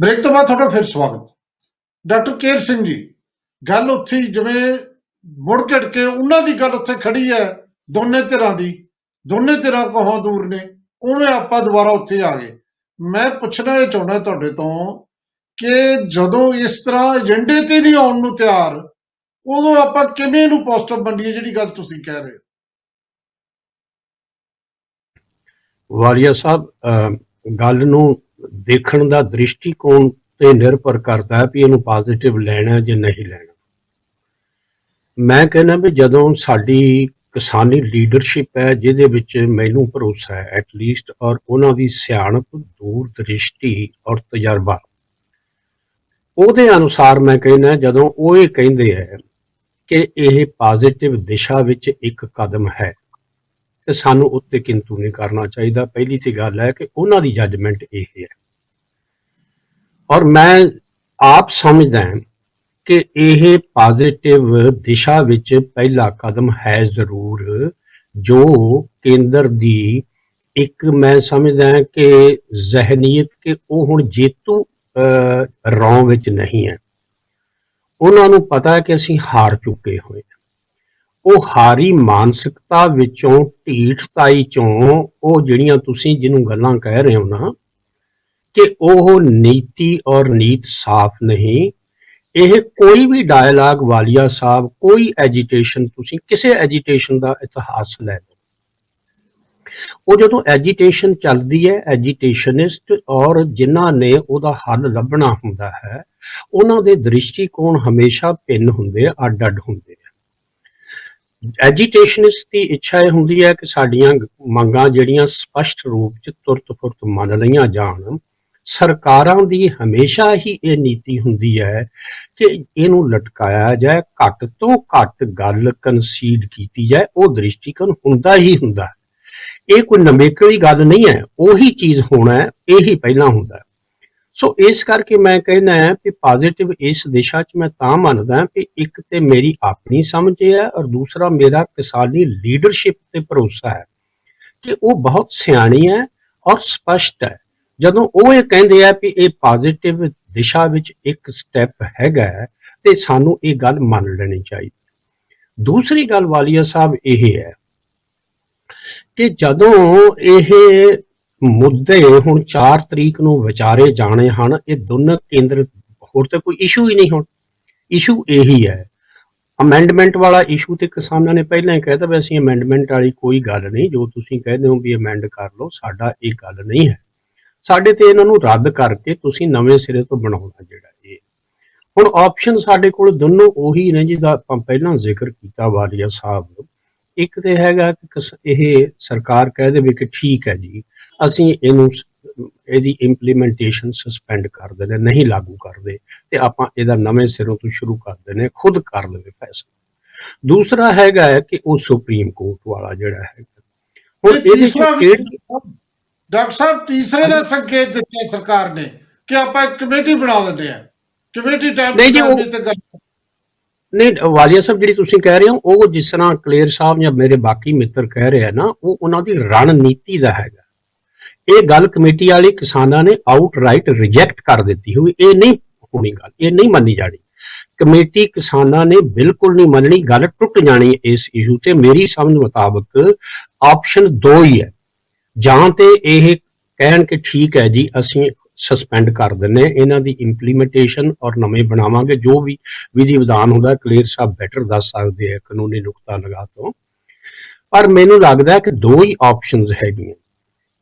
Break ਤੋਂ ਬਾਅਦ ਤੁਹਾਡਾ ਫਿਰ ਸਵਾਗਤ। ਡਾਕਟਰ ਕੇਰ ਸਿੰਘ ਜੀ, ਗੱਲ ਉੱਥੇ ਜਿਵੇਂ ਮੁੜ ਘੜ ਕੇ ਉਹਨਾਂ ਦੀ ਗੱਲ ਉੱਥੇ ਖੜੀ ਹੈ, ਦੋਨੇ ਧਿਰਾਂ ਕੋਹਾਂ ਦੂਰ ਨੇ, ਉਵੇਂ ਆਪਾਂ ਦੁਬਾਰਾ ਉੱਥੇ ਆ ਗਏ। ਮੈਂ ਪੁੱਛਣਾ ਇਹ ਚਾਹੁੰਦਾ ਤੁਹਾਡੇ ਤੋਂ ਕਿ ਜਦੋਂ ਇਸ ਤਰ੍ਹਾਂ ਏਜੰਡੇ ਤੇ ਨਹੀਂ ਆਉਣ ਨੂੰ ਤਿਆਰ, ਉਦੋਂ ਆਪਾਂ ਕਿਵੇਂ ਇਹਨੂੰ ਪੋਜ਼ਿਟਿਵ ਮੰਨੀਏ ਜਿਹੜੀ ਗੱਲ ਤੁਸੀਂ ਕਹਿ ਰਹੇ ਹੋ? ਵਾਲੀਆ ਸਾਹਿਬ, ਗੱਲ ਨੂੰ ਦੇਖਣ ਦਾ ਦ੍ਰਿਸ਼ਟੀਕੋਣ ਤੇ ਨਿਰਭਰ ਕਰਦਾ ਹੈ ਵੀ ਇਹਨੂੰ ਪੋਜ਼ਿਟਿਵ ਲੈਣਾ ਜਾਂ ਨਹੀਂ ਲੈਣਾ। ਮੈਂ ਕਹਿੰਦਾ ਵੀ ਜਦੋਂ ਸਾਡੀ ਕਿਸਾਨੀ ਲੀਡਰਸ਼ਿਪ ਹੈ, ਜਿਹਦੇ ਵਿੱਚ ਮੈਨੂੰ ਭਰੋਸਾ ਹੈ ਐਟਲੀਸਟ, ਔਰ ਉਹਨਾਂ ਦੀ ਸਿਆਣਪ, ਦੂਰ ਦ੍ਰਿਸ਼ਟੀ ਔਰ ਤਜਰਬਾ, ਉਹਦੇ ਅਨੁਸਾਰ ਮੈਂ ਕਹਿੰਦਾ ਜਦੋਂ ਉਹ ਇਹ ਕਹਿੰਦੇ ਹੈ ਕਿ ਇਹ ਪੋਜ਼ਿਟਿਵ ਦਿਸ਼ਾ ਵਿੱਚ ਇੱਕ ਕਦਮ ਹੈ ਤੇ ਸਾਨੂੰ ਉੱਤੇ ਕਿੰਤੂ ਨਹੀਂ ਕਰਨਾ ਚਾਹੀਦਾ। ਪਹਿਲੀ ਤੇ ਗੱਲ ਹੈ ਕਿ ਉਹਨਾਂ ਦੀ ਜੱਜਮੈਂਟ ਇਹ ਹੈ, ਔਰ ਮੈਂ ਆਪ ਸਮਝਦਾ ਕਿ ਇਹ ਪੋਜ਼ਿਟਿਵ ਦਿਸ਼ਾ ਵਿੱਚ ਪਹਿਲਾ ਕਦਮ ਹੈ ਜ਼ਰੂਰ, ਜੋ ਕੇਂਦਰ ਦੀ ਇੱਕ ਮੈਂ ਸਮਝਦਾ ਕਿ ਜ਼ਹਿਨੀਅਤ ਕਿ ਉਹ ਹੁਣ ਜੇਤੂ ਰੌਂ ਵਿੱਚ ਨਹੀਂ ਹੈ। ਉਹਨਾਂ ਨੂੰ ਪਤਾ ਹੈ ਕਿ ਅਸੀਂ ਹਾਰ ਚੁੱਕੇ ਹੋਏ ਹਾਂ। ਉਹ ਹਾਰੀ ਮਾਨਸਿਕਤਾ ਵਿੱਚੋਂ, ਢੀਠਤਾਈ ਚੋਂ, ਉਹ ਜਿਹੜੀਆਂ ਤੁਸੀਂ ਜਿਹਨੂੰ ਗੱਲਾਂ ਕਹਿ ਰਹੇ ਹੋ ਨਾ ਕਿ ਉਹ ਨੀਤੀ ਔਰ ਨੀਤ ਸਾਫ਼ ਨਹੀਂ, ਇਹ ਕੋਈ ਵੀ ਡਾਇਲਾਗ ਵਾਲੀਆ ਸਾਹਿਬ, ਕੋਈ ਐਜੀਟੇਸ਼ਨ, ਤੁਸੀਂ ਕਿਸੇ ਐਜੀਟੇਸ਼ਨ ਦਾ ਇਤਿਹਾਸ ਲੈ ਲਓ, ਉਹ ਜਦੋਂ ਐਜੀਟੇਸ਼ਨ ਚੱਲਦੀ ਹੈ, ਐਜੀਟੇਸ਼ਨਿਸਟ ਔਰ ਜਿਨ੍ਹਾਂ ਨੇ ਉਹਦਾ ਹੱਲ ਲੱਭਣਾ ਹੁੰਦਾ ਹੈ, ਉਹਨਾਂ ਦੇ ਦ੍ਰਿਸ਼ਟੀਕੋਣ ਹਮੇਸ਼ਾ ਭਿੰਨ ਹੁੰਦੇ ਆ, ਅੱਡ-ਅੱਡ ਹੁੰਦੇ ਆ। ਐਜੀਟੇਸ਼ਨਿਸਟ ਦੀ ਇੱਛਾ ਇਹ ਹੁੰਦੀ ਹੈ ਕਿ ਸਾਡੀਆਂ ਮੰਗਾਂ ਜਿਹੜੀਆਂ ਸਪਸ਼ਟ ਰੂਪ 'ਚ ਤੁਰਤ-ਫੁਰਤ ਮੰਨ ਲਈਆਂ ਜਾਣ। ਸਰਕਾਰਾਂ ਦੀ ਹਮੇਸ਼ਾ ਹੀ ਇਹ ਨੀਤੀ ਹੁੰਦੀ ਹੈ ਕਿ ਇਹਨੂੰ ਲਟਕਾਇਆ ਜਾਏ, ਘੱਟ ਤੋਂ ਘੱਟ ਗੱਲ ਕੰਸੀਡ ਕੀਤੀ ਜਾਏ। ਉਹ ਦ੍ਰਿਸ਼ਟੀਕੋਣ ਹੁੰਦਾ ਹੀ ਹੁੰਦਾ, ਇਹ ਕੋਈ ਨਵੇਕਲੀ ਗੱਲ ਨਹੀਂ ਹੈ, ਉਹੀ ਚੀਜ਼ ਹੋਣਾ ਹੈ, ਇਹੀ ਪਹਿਲਾਂ ਹੁੰਦਾ। ਸੋ ਇਸ ਕਰਕੇ ਮੈਂ ਕਹਿਣਾ ਹੈ ਕਿ ਪੋਜ਼ਿਟਿਵ ਇਸ ਦਿਸ਼ਾ 'ਚ ਮੈਂ ਤਾਂ ਮੰਨਦਾ ਕਿ ਇੱਕ ਤੇ ਮੇਰੀ ਆਪਣੀ ਸਮਝ ਹੈ, ਔਰ ਦੂਸਰਾ ਮੇਰਾ ਕਿਸਾਨੀ ਲੀਡਰਸ਼ਿਪ ਤੇ ਭਰੋਸਾ ਹੈ ਕਿ ਉਹ ਬਹੁਤ ਸਿਆਣੀ ਹੈ ਔਰ ਸਪਸ਼ਟ ਹੈ। ਜਦੋਂ ਉਹ ਇਹ ਕਹਿੰਦੇ ਆ ਵੀ ਇਹ ਪੋਜ਼ਿਟਿਵ ਦਿਸ਼ਾ ਵਿੱਚ ਇੱਕ ਸਟੈਪ ਹੈਗਾ ਤੇ ਸਾਨੂੰ ਇਹ ਗੱਲ ਮੰਨ ਲੈਣੀ ਚਾਹੀਦੀ। ਦੂਸਰੀ ਗੱਲ ਵਾਲੀਆ ਸਾਹਿਬ ਇਹ ਹੈ ਕਿ ਜਦੋਂ ਇਹ ਮੁੱਦੇ ਹੁਣ 4 ਤਰੀਕ ਨੂੰ ਵਿਚਾਰੇ ਜਾਣੇ ਹਨ, ਇਹ ਦੋਨੋਂ ਕੇਂਦਰ, ਹੋਰ ਤਾਂ ਕੋਈ ਇਸ਼ੂ ਹੀ ਨਹੀਂ। ਹੁਣ ਇਸ਼ੂ ਇਹੀ ਹੈ, ਅਮੈਂਡਮੈਂਟ ਵਾਲਾ ਇਸ਼ੂ ਤੇ ਕਿਸਾਨਾਂ ਨੇ ਪਹਿਲਾਂ ਹੀ ਕਹਿਤਾ ਵੀ ਅਸੀਂ ਅਮੈਂਡਮੈਂਟ ਵਾਲੀ ਕੋਈ ਗੱਲ ਨਹੀਂ, ਜੋ ਤੁਸੀਂ ਕਹਿੰਦੇ ਹੋ ਵੀ ਅਮੈਂਡ ਕਰ ਲਓ, ਸਾਡਾ ਇਹ ਗੱਲ ਨਹੀਂ ਹੈ। ਸਾਡੇ ਤੇ ਇਹਨਾਂ ਨੂੰ ਰੱਦ ਕਰਕੇ ਤੁਸੀਂ ਨਵੇਂ ਸਿਰੇ ਤੋਂ ਬਣਾਉਣਾ ਜਿਹੜਾ ਇਹ। ਹੁਣ ਆਪਸ਼ਨ ਸਾਡੇ ਕੋਲ ਦੋਨੋਂ ਉਹੀ ਨੇ ਜਿਹਦਾ ਆਪਾਂ ਪਹਿਲਾਂ ਜ਼ਿਕਰ ਕੀਤਾ ਵਾਲੀਆ ਸਾਹਿਬ। ਇੱਕ ਤੇ ਹੈਗਾ ਕਿ ਇਹ ਸਰਕਾਰ ਕਹਿ ਦੇਵੇ ਕਿ ਠੀਕ ਹੈ ਜੀ, ਅਸੀਂ ਇਹਦੀ ਇੰਪਲੀਮੈਂਟੇਸ਼ਨ ਸਸਪੈਂਡ ਕਰ ਦਿੰਦੇ, ਨਹੀਂ ਲਾਗੂ ਕਰਦੇ, ਤੇ ਆਪਾਂ ਇਹਦਾ ਨਵੇਂ ਸਿਰੋਂ ਤੋਂ ਸ਼ੁਰੂ ਕਰ ਦਿੰਦੇ, ਖੁਦ ਕਰ ਲਵੇ ਫੈਸਲਾ। ਦੂਸਰਾ ਹੈਗਾ ਹੈ ਕਿ ਉਹ ਸੁਪਰੀਮ ਕੋਰਟ ਵਾਲਾ ਜਿਹੜਾ ਹੈਗਾ। ਹੁਣ ਇਹਦੇ ਡਾਕਟਰ ਸਾਹਿਬ ਤੀਸਰੇ ਦਾ ਸੰਕੇਤ ਦਿੱਤਾ ਸਰਕਾਰ ਨੇ ਕਿ ਆਪਾਂ ਇੱਕ ਕਮੇਟੀ ਬਣਾ ਦਿੰਦੇ ਆ, ਕਮੇਟੀ ਟਾਈਮ ਨਹੀਂ ਵਾਲੀਆ ਸਾਹਿਬ, ਜਿਹੜੀ ਤੁਸੀਂ ਕਹਿ ਰਹੇ ਹੋ ਉਹ ਜਿਸ ਤਰ੍ਹਾਂ ਕਲੇਰ ਸਾਹਿਬ ਜਾਂ ਮੇਰੇ ਬਾਕੀ ਮਿੱਤਰ ਕਹਿ ਰਹੇ ਆ ਨਾ, ਉਹ ਉਹਨਾਂ ਦੀ ਰਣਨੀਤੀ ਦਾ ਹੈਗਾ। ਇਹ ਗੱਲ ਕਮੇਟੀ ਵਾਲੀ ਕਿਸਾਨਾਂ ਨੇ ਆਊਟਰਾਈਟ ਰਿਜੈਕਟ ਕਰ ਦਿੱਤੀ ਹੋਈ, ਇਹ ਨਹੀਂ ਹੋਣੀ ਗੱਲ, ਇਹ ਨਹੀਂ ਮੰਨੀ ਜਾਣੀ। ਕਮੇਟੀ ਕਿਸਾਨਾਂ ਨੇ ਬਿਲਕੁਲ ਨਹੀਂ ਮੰਨਣੀ, ਗੱਲ ਟੁੱਟ ਜਾਣੀ ਇਸ ਇਸ਼ੂ ਤੇ। ਮੇਰੀ ਸਮਝ ਮੁਤਾਬਕ ਆਪਸ਼ਨ 2 ਹੀ ਹੈ, ਜਾਂ ਤੇ ਇਹ ਕਹਿਣ ਕਿ ਠੀਕ ਹੈ ਜੀ ਅਸੀਂ ਸਸਪੈਂਡ ਕਰ ਦਿੰਦੇ ਇਹਨਾਂ ਦੀ ਇੰਪਲੀਮੈਂਟੇਸ਼ਨ ਔਰ ਨਵੇਂ ਬਣਾਵਾਂਗੇ, ਜੋ ਵੀ ਵਿਧੀ ਵਿਧਾਨ ਹੁੰਦਾ ਕਲੀਅਰ ਸਾਹਿਬ ਬੈਟਰ ਦੱਸ ਸਕਦੇ ਆ ਕਾਨੂੰਨੀ ਨੁਕਤਾ ਲਗਾ ਤੋਂ। ਪਰ ਮੈਨੂੰ ਲੱਗਦਾ ਕਿ 2 ਹੀ ਆਪਸ਼ਨਸ ਹੈਗੀਆਂ।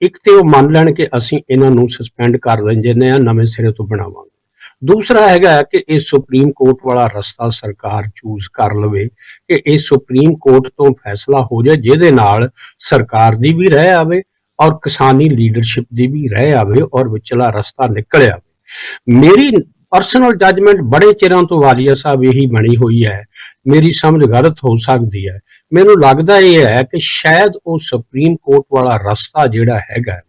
ਇੱਕ ਤੇ ਉਹ ਮੰਨ ਲੈਣ ਕਿ ਅਸੀਂ ਇਹਨਾਂ ਨੂੰ ਸਸਪੈਂਡ ਕਰ ਦਿੰਦੇ ਆ, ਨਵੇਂ ਸਿਰੇ ਤੋਂ ਬਣਾਵਾਂਗੇ। ਦੂਸਰਾ ਹੈਗਾ ਕਿ ਇਹ ਸੁਪਰੀਮ ਕੋਰਟ ਵਾਲਾ ਰਸਤਾ ਸਰਕਾਰ ਚੂਜ਼ ਕਰ ਲਵੇ ਕਿ ਇਹ ਸੁਪਰੀਮ ਕੋਰਟ ਤੋਂ ਫੈਸਲਾ ਹੋ ਜਾਏ, ਜਿਹਦੇ ਨਾਲ ਸਰਕਾਰ ਦੀ ਵੀ ਰਹਿ ਆਵੇ ਔਰ ਕਿਸਾਨੀ ਲੀਡਰਸ਼ਿਪ ਦੀ ਵੀ ਰਹਿ ਆਵੇ ਔਰ ਵਿਚਲਾ ਰਸਤਾ ਨਿਕਲ ਆਵੇ। ਮੇਰੀ ਪਰਸਨਲ ਜੱਜਮੈਂਟ ਬੜੇ ਚਿਰਾਂ ਤੋਂ ਵਾਲੀਆ ਸਾਹਿਬ ਇਹੀ ਬਣੀ ਹੋਈ ਹੈ, ਮੇਰੀ ਸਮਝ ਗਲਤ ਹੋ ਸਕਦੀ ਹੈ। ਮੈਨੂੰ ਲੱਗਦਾ ਇਹ ਹੈ ਕਿ ਸ਼ਾਇਦ ਉਹ ਸੁਪਰੀਮ ਕੋਰਟ ਵਾਲਾ ਰਸਤਾ ਜਿਹੜਾ ਹੈਗਾ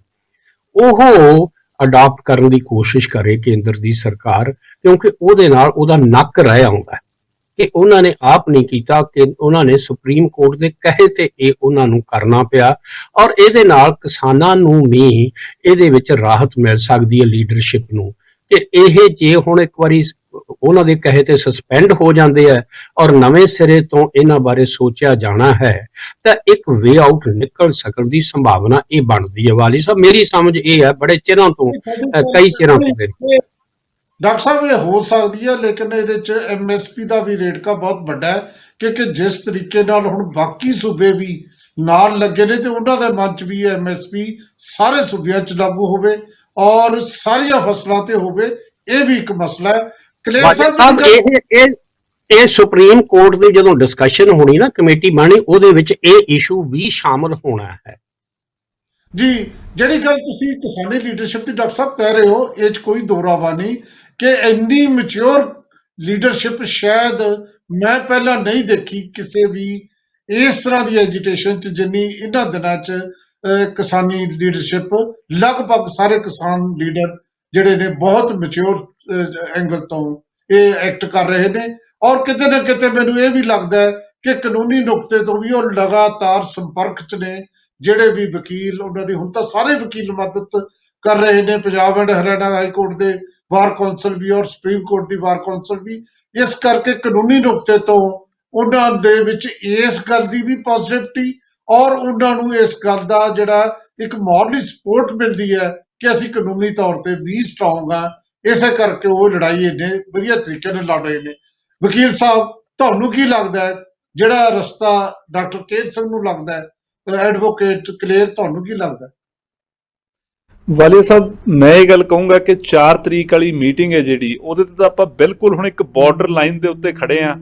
ਉਹ ਅਡਾਪਟ ਕਰਨ ਦੀ ਕੋਸ਼ਿਸ਼ ਕਰੇ ਕੇਂਦਰ ਦੀ ਸਰਕਾਰ, ਕਿਉਂਕਿ ਉਹਦੇ ਨਾਲ ਉਹਦਾ ਨੱਕ ਰਹਿ ਆਉਂਦਾ ਕਿ ਉਹਨਾਂ ਨੇ ਆਪ ਨਹੀਂ ਕੀਤਾ, ਕਿ ਉਹਨਾਂ ਨੇ ਸੁਪਰੀਮ ਕੋਰਟ ਦੇ ਕਹੇ ਤੇ ਇਹ ਉਹਨਾਂ ਨੂੰ ਕਰਨਾ ਪਿਆ, ਔਰ ਇਹਦੇ ਨਾਲ ਕਿਸਾਨਾਂ ਨੂੰ ਵੀ ਇਹਦੇ ਵਿੱਚ ਰਾਹਤ ਮਿਲ ਸਕਦੀ ਹੈ ਲੀਡਰਸ਼ਿਪ ਨੂੰ, ਕਿ ਇਹ ਜੇ ਹੁਣ ਇੱਕ ਵਾਰੀ ਉਹਨਾਂ ਦੇ ਕਹੇ ਤੇ ਸਸਪੈਂਡ ਹੋ ਜਾਂਦੇ ਆ ਔਰ ਨਵੇਂ ਸਿਰੇ ਤੋਂ ਇਹਨਾਂ ਬਾਰੇ ਸੋਚਿਆ ਜਾਣਾ ਹੈ ਤਾਂ ਇੱਕ ਵੇ ਆਊਟ ਨਿਕਲ ਸਕਣ ਦੀ ਸੰਭਾਵਨਾ ਇਹ ਬਣਦੀ ਹੈ। ਵਾਲੀ ਸਾਹਿਬ ਮੇਰੀ ਸਮਝ ਇਹ ਹੈ ਬੜੇ ਚਿਰਾਂ ਤੋਂ ਕਈ ਚਿਰਾਂ ਤੋਂ ਮੇਰੀ। ਡਾਕਟਰ ਸਾਹਿਬ ਇਹ ਹੋ ਸਕਦੀ ਹੈ, ਲੇਕਿਨ ਇਹਦੇ ਚ MSP ਦਾ ਵੀ ਰੇਟਕਾ ਬਹੁਤ ਵੱਡਾ ਹੈ, ਕਿਉਂਕਿ ਜਿਸ ਤਰੀਕੇ ਨਾਲ ਹੁਣ ਬਾਕੀ ਸੂਬੇ ਵੀ ਨਾਲ ਲੱਗੇ ਨੇ ਤੇ ਉਹਨਾਂ ਦੇ ਮਨ ਚ ਵੀ MSP ਸਾਰੇ ਸੂਬਿਆਂ ਚ ਲਾਗੂ ਹੋਵੇ ਔਰ ਸਾਰੀਆਂ ਫਸਲਾਂ ਤੇ ਹੋਵੇ, ਇਹ ਵੀ ਇੱਕ ਮਸਲਾ ਹੈ। ਕਲੇਰ ਸਾਹਿਬ ਇਹ ਸੁਪਰੀਮ ਕੋਰਟ ਦੀ ਜਦੋਂ ਡਿਸਕਸ਼ਨ ਹੋਣੀ ਨਾ, ਕਮੇਟੀ ਬਣੀ, ਉਹਦੇ ਵਿੱਚ ਇਹ ਇਸ਼ੂ ਵੀ ਸ਼ਾਮਲ ਹੋਣਾ ਹੈ ਜੀ। ਜਿਹੜੀ ਗੱਲ ਤੁਸੀਂ ਕਿਸਾਨੀ ਲੀਡਰਸ਼ਿਪ ਦੀ ਡਾਕਟਰ ਸਾਹਿਬ ਕਹਿ ਰਹੇ ਹੋ, ਇਹ 'ਚ ਕੋਈ ਦੋਰਾਵਾ ਨਹੀਂ ਕਿ ਇੰਨੀ ਮੈਚੁਰ ਲੀਡਰਸ਼ਿਪ ਸ਼ਾਇਦ ਮੈਂ ਪਹਿਲਾਂ ਨਹੀਂ ਦੇਖੀ ਕਿਸੇ ਵੀ ਇਸ ਤਰ੍ਹਾਂ ਦੀ ਐਜੀਟੇਸ਼ਨ 'ਚ, ਜਿੰਨੀ ਇਹਨਾਂ ਦਿਨਾਂ 'ਚ ਕਿਸਾਨੀ ਲੀਡਰਸ਼ਿਪ ਲਗਭਗ ਸਾਰੇ ਕਿਸਾਨ ਲੀਡਰ ਜਿਹੜੇ ਨੇ ਬਹੁਤ ਮੈਚੁਰ ਐਂਗਲ ਤੋਂ ਇਹ ਐਕਟ ਕਰ ਰਹੇ ਨੇ। ਔਰ ਕਿਤੇ ਨਾ ਕਿਤੇ ਮੈਨੂੰ ਇਹ ਵੀ ਲੱਗਦਾ ਹੈ ਕਿ ਕਾਨੂੰਨੀ ਨੁਕਤੇ ਤੋਂ ਵੀ ਉਹ ਲਗਾਤਾਰ ਸੰਪਰਕ 'ਚ ਨੇ। ਜਿਹੜੇ ਵੀ ਵਕੀਲ ਉਹਨਾਂ ਦੀ, ਹੁਣ ਤਾਂ ਸਾਰੇ ਵਕੀਲ ਮਦਦ ਕਰ ਰਹੇ ਨੇ, Punjab and Haryana high court ਦੇ ਬਾਰ ਕੌਂਸਲ ਵੀ ਔਰ ਸੁਪਰੀਮ ਕੋਰਟ ਦੀ ਬਾਰ ਕੌਂਸਲ ਵੀ। ਇਸ ਕਰਕੇ ਕਾਨੂੰਨੀ ਨੁਕਤੇ ਤੋਂ ਉਹਨਾਂ ਦੇ ਵਿੱਚ ਇਸ ਗੱਲ ਦੀ ਵੀ ਪੋਜ਼ਿਟਿਵਿਟੀ ਔਰ ਉਹਨਾਂ ਨੂੰ ਇਸ ਗੱਲ ਦਾ ਜਿਹੜਾ ਇੱਕ ਮੋਰਲੀ ਸਪੋਰਟ ਮਿਲਦੀ ਹੈ ਕਿ ਅਸੀਂ ਕਾਨੂੰਨੀ ਤੌਰ ਤੇ ਵੀ ਸਟਰੋਂਗ ਆ। ਇਸੇ ਕਰਕੇ ਉਹ ਲੜਾਈ ਇੰਨੇ ਵਧੀਆ ਤਰੀਕੇ ਨਾਲ ਲੜ ਰਹੇ ਨੇ। ਵਕੀਲ ਸਾਹਿਬ, ਤੁਹਾਨੂੰ ਕੀ ਲੱਗਦਾ ਹੈ ਜਿਹੜਾ ਰਸਤਾ ਡਾਕਟਰ ਕੇਰ ਸਿੰਘ ਨੂੰ ਲੱਗਦਾ ਹੈ, ਐਡਵੋਕੇਟ ਕਲੇਰ, ਤੁਹਾਨੂੰ ਕੀ ਲੱਗਦਾ? ਵਾਲੀਆ ਸਾਹਿਬ, ਮੈਂ ਇਹ ਗੱਲ ਕਹੂੰਗਾ ਕਿ 4 ਤਰੀਕ ਵਾਲੀ ਮੀਟਿੰਗ ਹੈ ਜਿਹੜੀ, ਉਹਦੇ ਤੇ ਤਾਂ ਆਪਾਂ ਬਿਲਕੁਲ ਹੁਣ ਇੱਕ ਬਾਰਡਰ ਲਾਈਨ ਦੇ ਉੱਤੇ ਖੜੇ ਆ,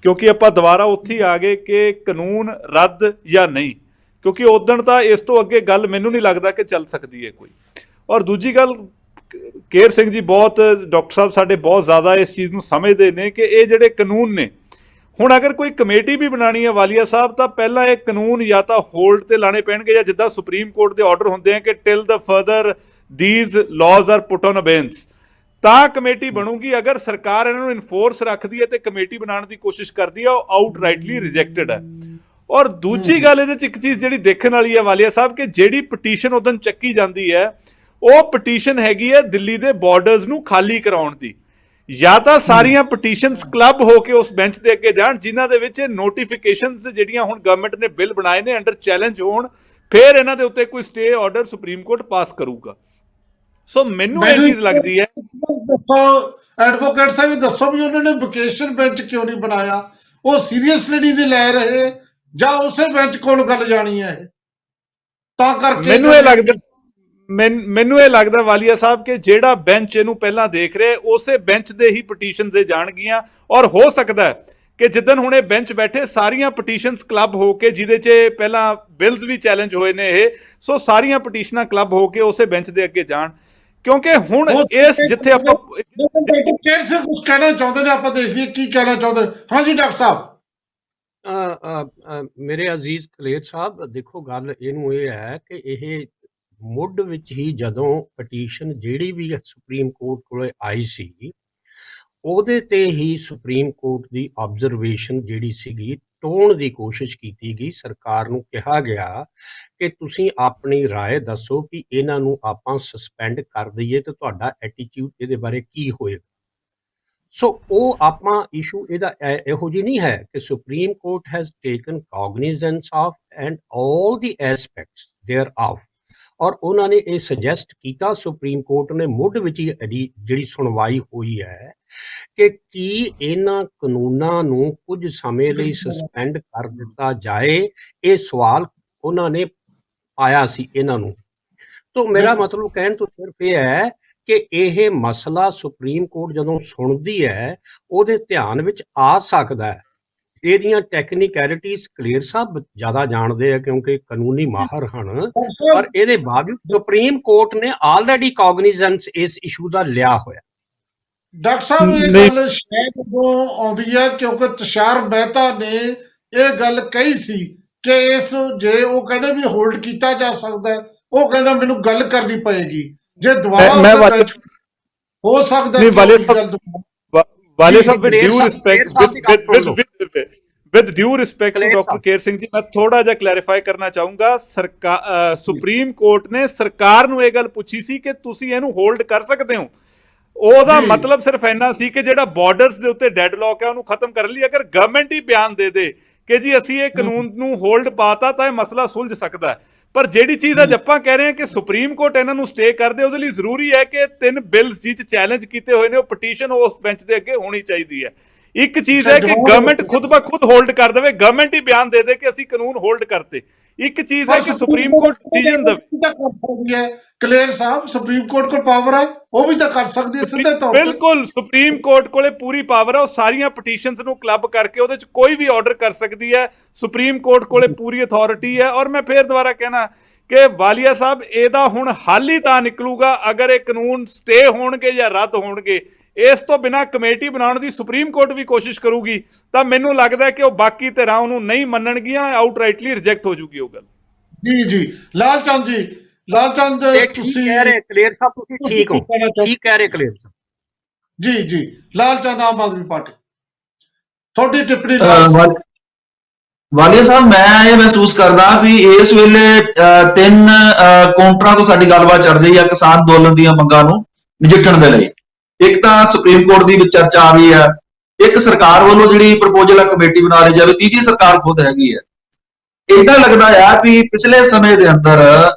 ਕਿਉਂਕਿ ਆਪਾਂ ਦੁਬਾਰਾ ਉੱਥੇ ਆ ਗਏ ਕਿ ਕਾਨੂੰਨ ਰੱਦ ਜਾਂ ਨਹੀਂ, ਕਿਉਂਕਿ ਉਦਣ ਤਾਂ ਇਸ ਤੋਂ ਅੱਗੇ ਗੱਲ ਮੈਨੂੰ ਨਹੀਂ ਲੱਗਦਾ ਕਿ ਚੱਲ ਸਕਦੀ ਹੈ ਕੋਈ। ਔਰ ਦੂਜੀ ਗੱਲ, ਕੇਰ ਸਿੰਘ ਜੀ ਬਹੁਤ, ਡਾਕਟਰ ਸਾਹਿਬ ਸਾਡੇ ਬਹੁਤ ਜ਼ਿਆਦਾ ਇਸ ਚੀਜ਼ ਨੂੰ ਸਮਝਦੇ ਨੇ ਕਿ ਇਹ ਜਿਹੜੇ ਕਾਨੂੰਨ ਨੇ, ਹੁਣ ਅਗਰ ਕੋਈ ਕਮੇਟੀ ਵੀ ਬਣਾਉਣੀ ਹੈ ਵਾਲੀਆ ਸਾਹਿਬ, ਤਾਂ ਪਹਿਲਾਂ ਇਹ ਕਾਨੂੰਨ ਜਾਂ ਤਾਂ ਹੋਲਡ ਤੇ ਲਾਣੇ ਪੈਣਗੇ, ਜਾਂ ਜਿੱਦਾਂ ਸੁਪਰੀਮ ਕੋਰਟ ਦੇ ਆਰਡਰ ਹੁੰਦੇ ਆ ਕਿ till the further these laws are put on abeyance, ਤਾਂ ਕਮੇਟੀ ਬਣੂਗੀ। ਅਗਰ ਸਰਕਾਰ ਇਹਨਾਂ ਨੂੰ ਇਨਫੋਰਸ ਰੱਖਦੀ ਹੈ ਤੇ ਕਮੇਟੀ ਬਣਾਉਣ ਦੀ ਕੋਸ਼ਿਸ਼ ਕਰਦੀ ਹੈ, ਉਹ ਆਊਟਰਾਈਟਲੀ ਰਿਜੈਕਟਡ ਹੈ। ਔਰ ਦੂਜੀ ਗੱਲ ਇਹਦੇ 'ਚ ਇੱਕ ਚੀਜ਼ ਜਿਹੜੀ ਦੇਖਣ ਵਾਲੀ ਹੈ ਵਾਲੀਆ ਸਾਹਿਬ, ਕਿ ਜਿਹੜੀ ਪਟੀਸ਼ਨ ਉਦੋਂ ਚੱਕੀ ਜਾਂਦੀ ਹੈ, ਉਹ ਪਟੀਸ਼ਨ ਹੈਗੀ ਹੈ ਦਿੱਲੀ ਦੇ ਬਾਰਡਰਸ ਨੂੰ ਖਾਲੀ ਕਰਾਉਣ ਦੀ। ਜਾਂ ਤਾਂ ਸਾਰੀਆਂ ਪਟੀਸ਼ਨਸ ਕਲੱਬ ਹੋ ਕੇ ਉਸ ਬੈਂਚ ਦੇ ਅੱਗੇ ਜਾਣ ਜਿਨ੍ਹਾਂ ਦੇ ਵਿੱਚ ਨੋਟੀਫਿਕੇਸ਼ਨਸ ਜਿਹੜੀਆਂ ਹੁਣ ਗਵਰਨਮੈਂਟ ਨੇ ਬਿੱਲ ਬਣਾਏ ਨੇ ਅੰਡਰ ਚੈਲੰਜ ਹੋਣ, ਫਿਰ ਇਹਨਾਂ ਦੇ ਉੱਤੇ ਕੋਈ ਸਟੇ ਆਰਡਰ ਸੁਪਰੀਮ ਕੋਰਟ ਪਾਸ ਕਰੂਗਾ। ਸੋ ਮੈਨੂੰ ਇਹ ਚੀਜ਼ ਲੱਗਦੀ ਹੈ। ਐਡਵੋਕੇਟ ਸਾਹਿਬ ਦੱਸੋ ਵੀ ਉਹਨਾਂ ਨੇ ਵੋਕੇਸ਼ਨ ਬੈਂਚ ਕਿਉਂ ਨਹੀਂ ਬਣਾਇਆ? ਉਹ ਸੀਰੀਅਸਲੀ ਨਹੀਂ ਲੈ ਰਹੇ ਜਾਂ ਉਸੇ ਬੈਂਚ ਕੋਲ ਗੱਲ ਜਾਣੀ ਹੈ? ਤਾਂ ਕਰਕੇ ਮੈਨੂੰ ਇਹ ਲੱਗਦਾ ਵਾਲੀਆ ਸਾਹਿਬ ਕਿ ਜਿਹੜਾ ਬੈਂਚ ਇਹਨੂੰ ਪਹਿਲਾਂ ਦੇਖ ਰਿਹਾ, ਉਸੇ ਬੈਂਚ ਦੇ ਹੀ ਪਟੀਸ਼ਨਸ ਇਹ ਜਾਣਗੀਆਂ। ਔਰ ਹੋ ਸਕਦਾ ਹੈ ਕਿ ਜਿੱਦਣ ਹੁਣ ਇਹ ਬੈਂਚ ਬੈਠੇ, ਸਾਰੀਆਂ ਪਟੀਸ਼ਨਸ ਕਲੱਬ ਹੋ ਕੇ, ਜਿਹਦੇ 'ਚ ਪਹਿਲਾਂ ਬਿਲਸ ਵੀ ਚੈਲੰਜ ਹੋਏ ਨੇ ਇਹ, ਸੋ ਸਾਰੀਆਂ ਪਟੀਸ਼ਨਾਂ ਕਲੱਬ ਹੋ ਕੇ ਉਸੇ ਬੈਂਚ ਦੇ ਅੱਗੇ ਜਾਣ, ਕਿਉਂਕਿ ਹੁਣ ਇਸ ਜਿੱਥੇ ਆਪਾਂ ਕੁਝ ਕਹਿਣਾ ਚਾਹੁੰਦੇ ਨੇ, ਆਪਾਂ ਦੇਖੀਏ ਕੀ ਕਹਿਣਾ ਚਾਹੁੰਦੇ। ਹਾਂਜੀ ਡਾਕਟਰ ਸਾਹਿਬ। ਮੇਰੇ ਅਜ਼ੀਜ਼ ਕਲੇਰ ਸਾਹਿਬ, ਦੇਖੋ ਗੱਲ ਇਹਨੂੰ ਇਹ ਹੈ ਕਿ ਇਹ ਮੁੱਢ ਵਿੱਚ ਹੀ ਜਦੋਂ ਪਟੀਸ਼ਨ ਜਿਹੜੀ ਵੀ ਸੁਪਰੀਮ ਕੋਰਟ ਕੋਲੇ ਆਈ ਸੀ, ਉਹਦੇ ਤੇ ਹੀ ਸੁਪਰੀਮ ਕੋਰਟ ਦੀ ਆਬਜ਼ਰਵੇਸ਼ਨ ਜਿਹੜੀ ਸੀਗੀ ਟੋਣ ਦੀ ਕੋਸ਼ਿਸ਼ ਕੀਤੀ ਗਈ। ਸਰਕਾਰ ਨੂੰ ਕਿਹਾ ਗਿਆ ਕਿ ਤੁਸੀਂ ਆਪਣੀ ਰਾਏ ਦੱਸੋ ਕਿ ਇਹਨਾਂ ਨੂੰ ਆਪਾਂ ਸਸਪੈਂਡ ਕਰ ਦਈਏ ਤੇ ਤੁਹਾਡਾ ਐਟੀਟਿਊਡ ਇਹਦੇ ਬਾਰੇ ਕੀ ਹੋਏਗਾ। ਸੋ ਉਹ ਆਪਾਂ ਇਸ਼ੂ ਇਹਦਾ ਇਹੋ ਜਿਹੀ ਨਹੀਂ ਹੈ ਕਿ Supreme Court has taken cognizance of and all the aspects thereof, ਔਰ ਉਹਨਾਂ ਨੇ ਇਹ ਸੁਜੈਸਟ ਕੀਤਾ, ਸੁਪਰੀਮ ਕੋਰਟ ਨੇ ਮੁੱਢ ਵਿੱਚ ਹੀ ਜਿਹੜੀ ਸੁਣਵਾਈ ਹੋਈ ਹੈ ਕਿ ਕੀ ਇਹਨਾਂ ਕਾਨੂੰਨਾਂ ਨੂੰ ਕੁਝ ਸਮੇਂ ਲਈ ਸਸਪੈਂਡ ਕਰ ਦਿੱਤਾ ਜਾਏ। ਇਹ ਸਵਾਲ ਉਹਨਾਂ ਨੇ ਪਾਇਆ ਸੀ ਇਹਨਾਂ ਨੂੰ। ਤਾਂ ਮੇਰਾ ਮਤਲਬ ਕਹਿਣ ਤੋਂ ਸਿਰਫ ਇਹ ਹੈ ਕਿ ਇਹ ਮਸਲਾ ਸੁਪਰੀਮ ਕੋਰਟ ਜਦੋਂ ਸੁਣਦੀ ਹੈ, ਉਹਦੇ ਧਿਆਨ ਵਿੱਚ ਆ ਸਕਦਾ ਹੈ। ਇਹਦੀਆਂ ਟੈਕਨੀਕੈਲਿਟੀਜ਼ ਕਲੀਅਰ ਸਾਹਿਬ ਜ਼ਿਆਦਾ ਜਾਣਦੇ ਆ ਕਿਉਂਕਿ ਕਾਨੂੰਨੀ ਮਾਹਰ ਹਨ, ਪਰ ਇਹਦੇ ਬਾਵਜੂਦ ਸੁਪਰੀਮ ਕੋਰਟ ਨੇ ਆਲਰੇਡੀ ਕੌਗਨੀਜ਼ੈਂਸ ਇਸ ਇਸ਼ੂ ਦਾ ਲਿਆ ਹੋਇਆ। ਡਾਕਟਰ ਸਾਹਿਬ, ਇਹ ਗੱਲ ਸ਼ਾਇਦ ਉਦੋਂ ਆਉਂਦੀ ਹੈ ਕਿਉਂਕਿ ਤੁਸ਼ਾਰ ਮਹਿਤਾ ਨੇ ਇਹ ਗੱਲ ਕਹੀ ਸੀ ਕਿ ਇਸ ਜੇ ਉਹ ਕਹਿੰਦੇ ਵੀ ਹੋਲਡ ਕੀਤਾ ਜਾ ਸਕਦਾ, ਉਹ ਕਹਿੰਦਾ ਮੈਨੂੰ ਗੱਲ ਕਰਨੀ ਪਏਗੀ। ਜੇ ਦੁਬਾਰਾ ਹੋ ਸਕਦਾ ਵਾਲੇ ਸਾਹਿਬ, with due respect to doctor Ker Singh ਜੀ, ਮੈਂ ਥੋੜਾ ਜਿਹਾ ਕਲੈਰੀਫਾਈ ਕਰਨਾ ਚਾਹੂੰਗਾ। ਸੁਪਰੀਮ ਕੋਰਟ ਨੇ ਸਰਕਾਰ ਨੂੰ ਇਹ ਗੱਲ ਪੁੱਛੀ ਸੀ ਕਿ ਤੁਸੀਂ ਇਹਨੂੰ ਹੋਲਡ ਕਰ ਸਕਦੇ ਹੋ। ਉਹਦਾ ਜੀ। ਮਤਲਬ ਸਿਰਫ ਇੰਨਾ ਸੀ ਕਿ ਜਿਹੜਾ ਬਾਰਡਰਸ ਦੇ ਉੱਤੇ ਡੈਡਲੌਕ ਹੈ ਉਹਨੂੰ ਖਤਮ ਕਰਨ ਲਈ ਅਗਰ ਗਵਰਨਮੈਂਟ ਹੀ ਬਿਆਨ ਦੇ ਦੇ ਕਿ ਜੀ ਅਸੀਂ ਇਹ ਕਾਨੂੰਨ ਨੂੰ ਹੋਲਡ ਪਾਤਾ ਤਾਂ ਇਹ ਮਸਲਾ ਸੁਲਝ ਸਕਦਾ ਹੈ। ਪਰ ਜਿਹੜੀ ਚੀਜ਼ ਅੱਜ ਆਪਾਂ ਕਹਿ ਰਹੇ ਹਾਂ ਕਿ ਸੁਪਰੀਮ ਕੋਰਟ ਇਹਨਾਂ ਨੂੰ ਸਟੇ ਕਰ ਦੇ, ਉਹਦੇ ਲਈ ਜ਼ਰੂਰੀ ਹੈ ਕਿ 3 ਬਿੱਲਸ ਜਿਹ 'ਚ ਚੈਲੰਜ ਕੀਤੇ ਹੋਏ ਨੇ ਉਹ ਪਟੀਸ਼ਨ ਉਸ ਬੈਂਚ ਦੇ ਅੱਗੇ ਹੋਣੀ ਚਾਹੀਦੀ ਹੈ। ਇੱਕ ਚੀਜ਼ ਹੈ ਕਿ ਗਵਰਨਮੈਂਟ ਖੁਦ ਬ ਖੁਦ ਹੋਲਡ ਕਰ ਦੇਵੇ, ਗਵਰਨਮੈਂਟ ਹੀ ਬਿਆਨ ਦੇ ਦੇ ਕਿ ਅਸੀਂ ਕਾਨੂੰਨ ਹੋਲਡ ਕਰਤੇ। ਇੱਕ ਚੀਜ਼ ਹੈ ਕਿ ਸੁਪਰੀਮ ਕੋਰਟ ਡਿਸੀਜਨ ਦੇਵੇ। ਕਰ ਸਕਦੀ ਹੈ ਕਲੇਰ ਸਾਹਿਬ, ਸੁਪਰੀਮ ਕੋਰਟ ਕੋਲ ਪਾਵਰ ਹੈ, ਉਹ ਵੀ ਤਾਂ ਕਰ ਸਕਦੀ ਹੈ ਸਿੱਧੇ ਤੌਰ ਤੇ। ਬਿਲਕੁਲ, ਸੁਪਰੀਮ ਕੋਰਟ ਕੋਲੇ ਪੂਰੀ ਪਾਵਰ ਹੈ, ਉਹ ਸਾਰੀਆਂ ਪਟੀਸ਼ਨਸ ਨੂੰ ਕਲੱਬ ਕਰਕੇ ਉਹਦੇ 'ਚ ਕੋਈ ਵੀ ਆਰਡਰ ਕਰ ਸਕਦੀ ਹੈ। ਸੁਪਰੀਮ ਕੋਰਟ ਕੋਲੇ ਪੂਰੀ ਅਥਾਰਟੀ ਹੈ। ਔਰ ਮੈਂ ਫੇਰ ਦੁਬਾਰਾ ਕਹਿਣਾ ਕਿ ਵਾਲੀਆ ਸਾਹਿਬ ਇਹਦਾ ਹੁਣ ਹੱਲ ਹੀ ਤਾਂ ਨਿਕਲੂਗਾ ਅਗਰ ਇਹ ਕਾਨੂੰਨ ਸਟੇ ਹੋਣਗੇ ਜਾਂ ਰੱਦ ਹੋਣਗੇ। ਇਸ ਤੋਂ ਬਿਨਾਂ ਕਮੇਟੀ ਬਣਾਉਣ ਦੀ ਸੁਪਰੀਮ ਕੋਰਟ ਵੀ ਕੋਸ਼ਿਸ਼ ਕਰੂਗੀ ਤਾਂ ਮੈਨੂੰ ਲੱਗਦਾ ਕਿ ਉਹ ਬਾਕੀ ਧਿਰਾਂ ਉਹਨੂੰ ਨਹੀਂ ਮੰਨਣਗੀਆਂ, ਆਊਟਰਾਈਟਲੀ ਰਿਜੈਕਟ ਹੋ ਜੂਗੀ ਉਹ ਗੱਲ। ਜੀ ਲਾਲਚੰਦ ਜੀ, ਲਾਲਚੰਦ ਤੁਸੀਂ ਕਹਿ ਰਹੇ ਕਲੀਅਰ ਸਾਹਿਬ, ਤੁਸੀਂ ਠੀਕ ਹੋ, ਠੀਕ ਕਹਿ ਰਹੇ ਕਲੀਅਰ ਸਾਹਿਬ। ਜੀ ਲਾਲਚੰਦ ਆਮ ਆਦਮੀ ਪਾਰਟੀ, ਤੁਹਾਡੀ ਟਿੱਪਣੀ। ਵਾਲੀਆ ਸਾਹਿਬ, ਮੈਂ ਇਹ ਮਹਿਸੂਸ ਕਰਦਾ ਵੀ ਇਸ ਵੇਲੇ 3 ਕਾਊਂਟਰਾਂ ਤੋਂ ਸਾਡੀ ਗੱਲਬਾਤ ਚੱਲ ਰਹੀ ਹੈ ਕਿਸਾਨ ਅੰਦੋਲਨ ਦੀਆਂ ਮੰਗਾਂ ਨੂੰ ਨਜਿੱਠਣ ਦੇ ਲਈ। ਇੱਕ ਤਾਂ ਸੁਪਰੀਮ ਕੋਰਟ ਦੀ ਵਿੱਚ ਚਰਚਾ ਆ ਰਹੀ ਹੈ, ਇੱਕ ਸਰਕਾਰ ਵੱਲੋਂ ਜਿਹੜੀ ਪ੍ਰਪੋਜ਼ਲ ਆ ਕਮੇਟੀ ਬਣਾ ਰਹੀ ਜਾਵੇ, ਤੀਜੀ ਸਰਕਾਰ ਖੁਦ ਹੈਗੀ ਹੈ। ਏਦਾਂ ਲੱਗਦਾ ਆ ਵੀ ਪਿਛਲੇ ਸਮੇਂ ਦੇ ਅੰਦਰ